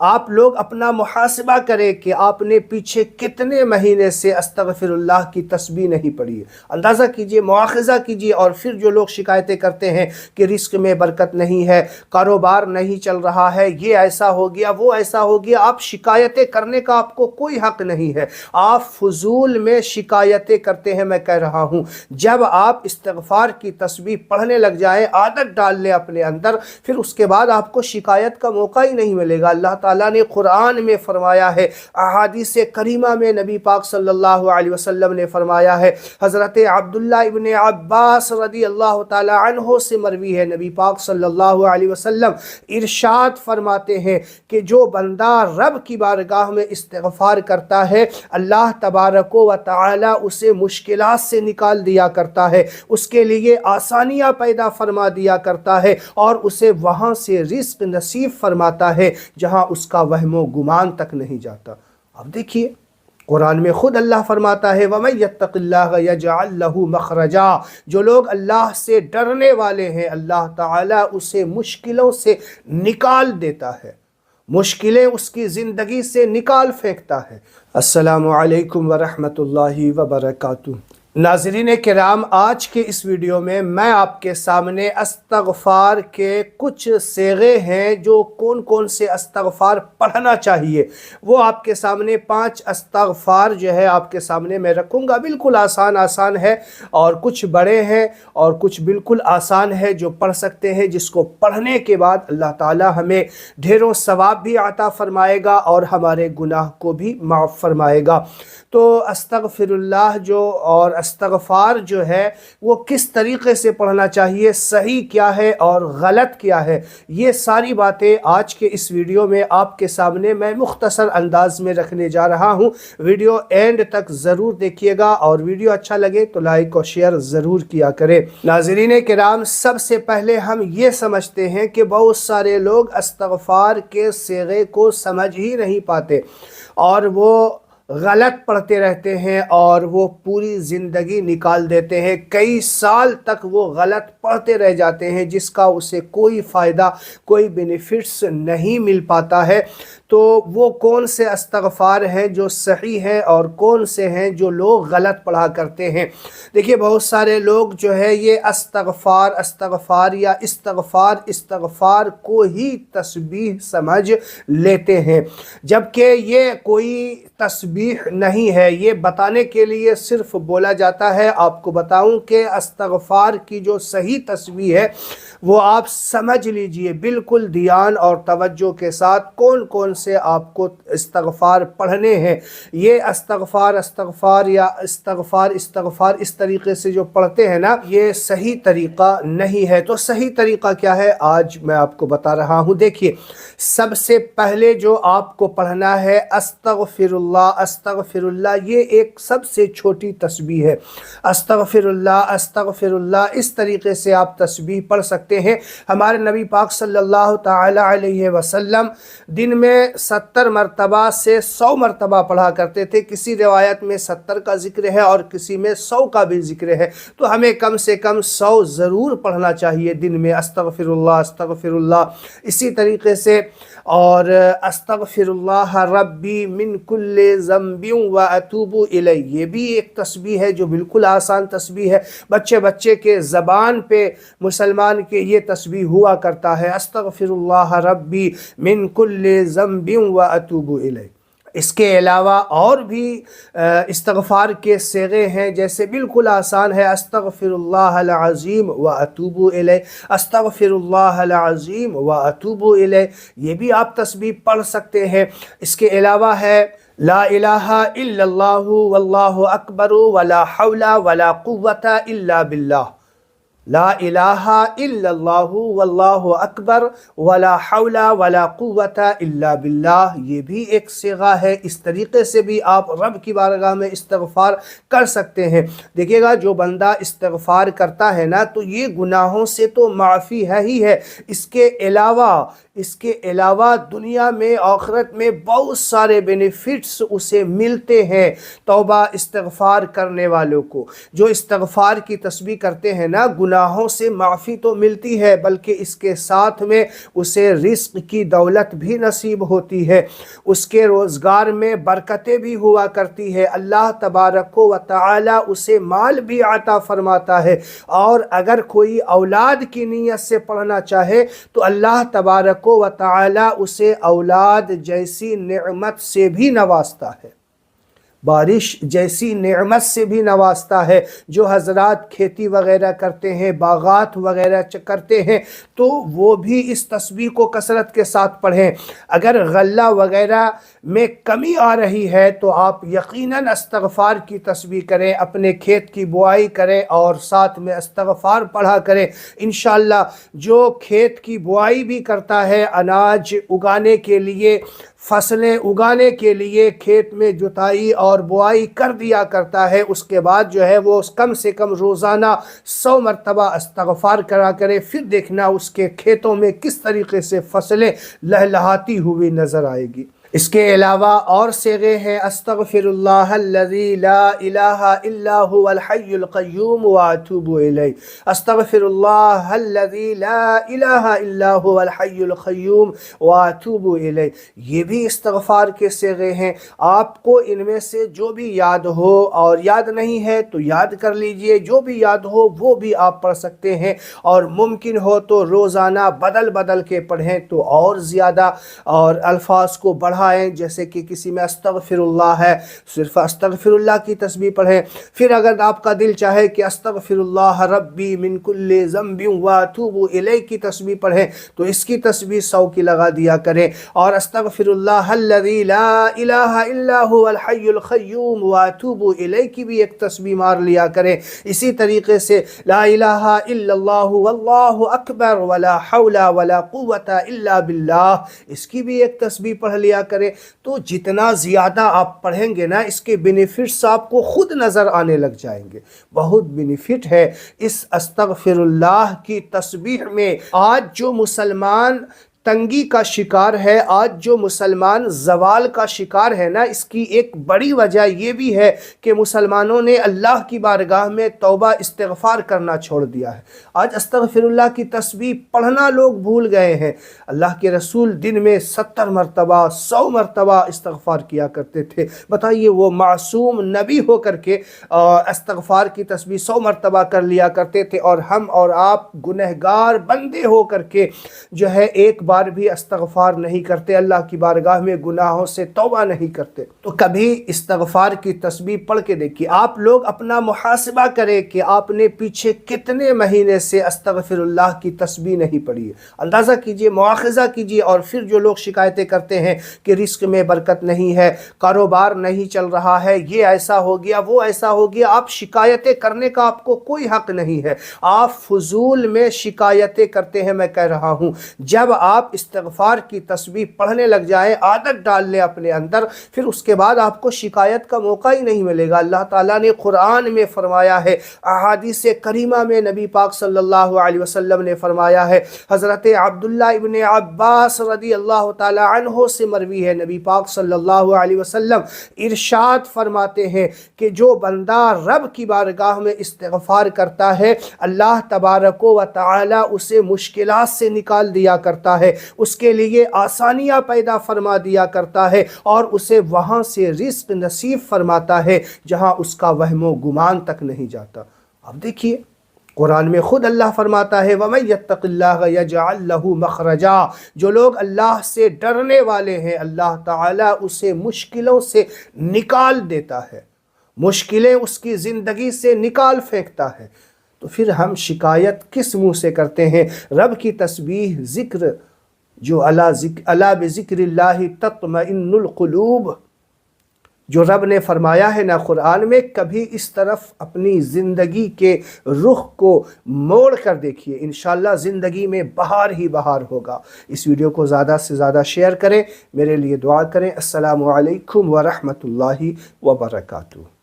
آپ لوگ اپنا محاسبہ کریں کہ آپ نے پیچھے کتنے مہینے سے استغفر اللہ کی تسبیح نہیں پڑھی ہے۔ اندازہ کیجئے، مواخذہ کیجئے۔ اور پھر جو لوگ شکایتیں کرتے ہیں کہ رزق میں برکت نہیں ہے، کاروبار نہیں چل رہا ہے، یہ ایسا ہو گیا، وہ ایسا ہو گیا، آپ شکایتیں کرنے کا آپ کو کوئی حق نہیں ہے۔ آپ فضول میں شکایتیں کرتے ہیں۔ میں کہہ رہا ہوں جب آپ استغفار کی تسبیح پڑھنے لگ جائیں، عادت ڈال لیں اپنے اندر، پھر اس کے بعد آپ کو شکایت کا موقع ہی نہیں ملے گا۔ اللہ تعالیٰ نے قرآن میں فرمایا ہے، احادیث کریمہ میں نبی پاک صلی اللہ علیہ وسلم نے فرمایا ہے، حضرت عبداللہ ابن عباس رضی اللہ تعالی عنہ سے مروی ہے، نبی پاک صلی اللہ علیہ وسلم ارشاد فرماتے ہیں کہ جو بندہ رب کی بارگاہ میں استغفار کرتا ہے، اللہ تبارک و تعالی اسے مشکلات سے نکال دیا کرتا ہے، اس کے لیے آسانیاں پیدا فرما دیا کرتا ہے، اور اسے وہاں سے رزق نصیب فرماتا ہے جہاں اس کا وہم و گمان تک نہیں جاتا۔ اب دیکھیے قرآن میں خود اللہ فرماتا ہے وَمَن يَتَّقِ اللَّهَ يَجْعَلْ لَهُ مَخْرَجًا، جو لوگ اللہ سے ڈرنے والے ہیں اللہ تعالیٰ اسے مشکلوں سے نکال دیتا ہے، مشکلیں اس کی زندگی سے نکال پھینکتا ہے۔ السلام علیکم ورحمۃ اللہ وبرکاتہ۔ ناظرین کرام، آج کے اس ویڈیو میں آپ کے سامنے استغفار کے کچھ صیغے ہیں جو کون سے استغفار پڑھنا چاہیے، وہ آپ کے سامنے 5 استغفار جو ہے آپ کے سامنے میں رکھوں گا۔ بالکل آسان ہے، اور کچھ بڑے ہیں اور کچھ بالکل آسان ہے جو پڑھ سکتے ہیں، جس کو پڑھنے کے بعد اللہ تعالی ہمیں ڈھیروں ثواب بھی عطا فرمائے گا اور ہمارے گناہ کو بھی معاف فرمائے گا۔ تو استغفر اللہ اور استغفار جو ہے وہ کس طریقے سے پڑھنا چاہیے، صحیح کیا ہے اور غلط کیا ہے، یہ ساری باتیں آج کے اس ویڈیو میں آپ کے سامنے میں مختصر انداز میں رکھنے جا رہا ہوں۔ ویڈیو اینڈ تک ضرور دیکھیے گا، اور ویڈیو اچھا لگے تو لائک اور شیئر ضرور کیا کریں۔ ناظرین کرام، سب سے پہلے ہم یہ سمجھتے ہیں کہ بہت سارے لوگ استغفار کے صیغے کو سمجھ ہی نہیں پاتے، اور وہ غلط پڑھتے رہتے ہیں اور وہ پوری زندگی نکال دیتے ہیں، کئی سال تک وہ غلط پڑھتے رہ جاتے ہیں، جس کا اسے کوئی فائدہ، کوئی بینیفٹس نہیں مل پاتا ہے۔ تو وہ کون سے استغفار ہیں جو صحیح ہیں اور کون سے ہیں جو لوگ غلط پڑھا کرتے ہیں؟ دیکھیے بہت سارے لوگ جو ہے یہ استغفار یا استغفار کو ہی تسبیح سمجھ لیتے ہیں، جبکہ یہ کوئی تسبیح نہیں ہے، یہ بتانے کے لیے صرف بولا جاتا ہے۔ آپ کو بتاؤں کہ استغفار کی جو صحیح تسبیح ہے وہ آپ سمجھ لیجئے بالکل دھیان اور توجہ کے ساتھ کون سے آپ کو استغفار پڑھنے ہیں۔ یہ استغفار یا استغفار اس طریقے سے جو پڑھتے ہیں نا، یہ صحیح طریقہ نہیں ہے۔ تو صحیح طریقہ کیا ہے آج میں آپ کو بتا رہا ہوں۔ دیکھیے سب سے پہلے جو آپ کو پڑھنا ہے استغفر اللہ، یہ ایک سب سے چھوٹی تسبیح ہے۔ استغفر اللہ اس طریقے سے آپ تسبیح پڑھ سکتے ہیں۔ ہمارے نبی پاک صلی اللہ تعالی علیہ وسلم دن میں 70 مرتبہ سے 100 مرتبہ پڑھا کرتے تھے۔ کسی روایت میں 70 کا ذکر ہے اور کسی میں 100 کا بھی ذکر ہے، تو ہمیں کم سے کم 100 ضرور پڑھنا چاہیے دن میں، استغفر اللہ۔ اسی طریقے سے اور استغفر اللہ ربی من کل ذنب واتوب الیہ، یہ بھی ایک تسبیح ہے جو بالکل آسان تسبیح ہے۔ بچے کے زبان پہ مسلمان کے یہ تسبیح ہوا کرتا ہے، استغفر اللہ ربی من کل ذنب واتوب الیہ۔ اس کے علاوہ اور بھی استغفار کے صیغے ہیں، جیسے بالکل آسان ہے استغفر اللہ العظیم واتوب الیہ، استغفر اللہ العظیم واتوب الیہ، یہ بھی آپ تسبیح پڑھ سکتے ہیں۔ اس کے علاوہ ہے لا الہ الا اللہ واللہ اکبر ولا حول ولا قوة الا باللہ، لا الہ الا اللہ واللہ اکبر ولا حول ولا قوة الا باللہ، یہ بھی ایک صیغہ ہے۔ اس طریقے سے بھی آپ رب کی بارگاہ میں استغفار کر سکتے ہیں۔ دیکھیے گا جو بندہ استغفار کرتا ہے نا، تو یہ گناہوں سے تو معافی ہے ہی ہے، اس کے علاوہ دنیا میں آخرت میں بہت سارے بینیفٹس اسے ملتے ہیں۔ توبہ استغفار کرنے والوں کو، جو استغفار کی تسبیح کرتے ہیں نا، گناہوں سے معافی تو ملتی ہے بلکہ اس کے ساتھ میں اسے رزق کی دولت بھی نصیب ہوتی ہے، اس کے روزگار میں برکتیں بھی ہوا کرتی ہے، اللہ تبارک و تعالی اسے مال بھی عطا فرماتا ہے، اور اگر کوئی اولاد کی نیت سے پڑھنا چاہے تو اللہ تبارک و تعالی اسے اولاد جیسی نعمت سے بھی نوازتا ہے، بارش جیسی نعمت سے بھی نوازتا ہے۔ جو حضرات کھیتی وغیرہ کرتے ہیں، باغات وغیرہ کرتے ہیں، تو وہ بھی اس تسبیح کو کثرت کے ساتھ پڑھیں۔ اگر غلہ وغیرہ میں کمی آ رہی ہے تو آپ یقیناً استغفار کی تسبیح کریں، اپنے کھیت کی بوائی کریں اور ساتھ میں استغفار پڑھا کریں۔ انشاءاللہ جو کھیت کی بوائی بھی کرتا ہے، اناج اگانے کے لیے، فصلیں اگانے کے لیے کھیت میں جتائی اور بوائی کر دیا کرتا ہے، اس کے بعد جو ہے وہ کم سے کم روزانہ 100 مرتبہ استغفار کرا کرے، پھر دیکھنا اس کے کھیتوں میں کس طریقے سے فصلیں لہلہاتی ہوئی نظر آئے گی۔ اس کے علاوہ اور صیغے ہیں، استغفر اللہ الذی لا الہ الا هو الحی القیوم واتوب الیہ، استغفر اللہ الذی لا الہ الا هو الحی القیوم واتوب الیہ۔ یہ بھی استغفار کے صیغے ہیں، آپ کو ان میں سے جو بھی یاد ہو، اور یاد نہیں ہے تو یاد کر لیجئے، جو بھی یاد ہو وہ بھی آپ پڑھ سکتے ہیں، اور ممکن ہو تو روزانہ بدل بدل کے پڑھیں تو اور زیادہ، اور الفاظ کو بڑھائیں، جیسے کہ کسی میں استغفر اللہ ہے، صرف استغفر اللہ کی تسبیح پڑھیں۔ پھر اگر آپ کا دل چاہے کہ استغفر اللہ ربی من کل ذنب واتوب الیہ کی تسبیح پڑھیں تو اس کی تسبیح 100 کی لگا دیا کریں، اور استغفر اللہ الذی لا الہ الا هو الحی القیوم واتوب الیہ کی بھی ایک تسبیح مار لیا کریں۔ اسی طریقے سے لا الہ الا اللہ واللہ اکبر ولا حول ولا قوة الا باللہ، اس کی بھی ایک تسبیح پڑھ لیا کریں۔ تو جتنا زیادہ آپ پڑھیں گے نا، اس کے بینیفٹس آپ کو خود نظر آنے لگ جائیں گے، بہت بینیفٹ ہے اس استغفر اللہ کی تسبیح میں۔ آج جو مسلمان تنگی کا شکار ہے، آج جو مسلمان زوال کا شکار ہے نا، اس کی ایک بڑی وجہ یہ بھی ہے کہ مسلمانوں نے اللہ کی بارگاہ میں توبہ استغفار کرنا چھوڑ دیا ہے۔ آج استغفر اللہ کی تسبیح پڑھنا لوگ بھول گئے ہیں۔ اللہ کے رسول دن میں 70 مرتبہ 100 مرتبہ استغفار کیا کرتے تھے۔ بتائیے وہ معصوم نبی ہو کر کے استغفار کی تسبیح 100 مرتبہ کر لیا کرتے تھے، اور ہم اور آپ گنہگار بندے ہو کر کے جو ہے ایک بار بھی استغفار نہیں کرتے، اللہ کی بارگاہ میں گناہوں سے توبہ نہیں کرتے۔ تو کبھی استغفار کی تسبیح پڑھ کے دیکھیے، آپ لوگ اپنا محاسبہ کریں کہ آپ نے پیچھے کتنے مہینے سے استغفر اللہ کی تسبیح نہیں پڑھی ہے، اندازہ کیجئے، مواخذہ کیجئے۔ اور پھر جو لوگ شکایتیں کرتے ہیں کہ رزق میں برکت نہیں ہے، کاروبار نہیں چل رہا ہے، یہ ایسا ہو گیا، وہ ایسا ہو گیا، آپ شکایتیں کرنے کا آپ کو کوئی حق نہیں ہے، آپ فضول میں شکایتیں کرتے ہیں۔ میں کہہ رہا ہوں جب آپ استغفار کی تسبیح پڑھنے لگ جائیں، عادت ڈال لیں اپنے اندر، پھر اس کے بعد آپ کو شکایت کا موقع ہی نہیں ملے گا۔ اللہ تعالیٰ نے قرآن میں فرمایا ہے، احادیث کریمہ میں نبی پاک صلی اللہ علیہ وسلم نے فرمایا ہے، حضرت عبداللہ ابن عباس رضی اللہ تعالی عنہ سے مروی ہے، نبی پاک صلی اللہ علیہ وسلم ارشاد فرماتے ہیں کہ جو بندہ رب کی بارگاہ میں استغفار کرتا ہے، اللہ تبارک و تعالی اسے مشکلات سے نکال دیا کرتا ہے، اس کے لیے آسانیاں پیدا فرما دیا کرتا ہے، اور اسے وہاں سے رزق نصیب فرماتا ہے جہاں اس کا وہم و گمان تک نہیں جاتا۔ اب دیکھیے قرآن میں خود اللہ فرماتا ہے وَمَن يَتَّقِ اللَّهَ يَجْعَلْ لَهُ مَخْرَجًا، جو لوگ اللہ سے ڈرنے والے ہیں اللہ تعالیٰ اسے مشکلوں سے نکال دیتا ہے، مشکلیں اس کی زندگی سے نکال پھینکتا ہے۔ تو پھر ہم شکایت کس منہ سے کرتے ہیں؟ رب کی تسبیح، ذکر، جو الا بذکر اللہ تطمئن القلوب، جو رب نے فرمایا ہے نا قرآن میں، کبھی اس طرف اپنی زندگی کے رخ کو موڑ کر دیکھیے، انشاءاللہ زندگی میں بہار ہی بہار ہوگا۔ اس ویڈیو کو زیادہ سے زیادہ شیئر کریں، میرے لیے دعا کریں۔ السلام علیکم ورحمۃ اللہ وبرکاتہ۔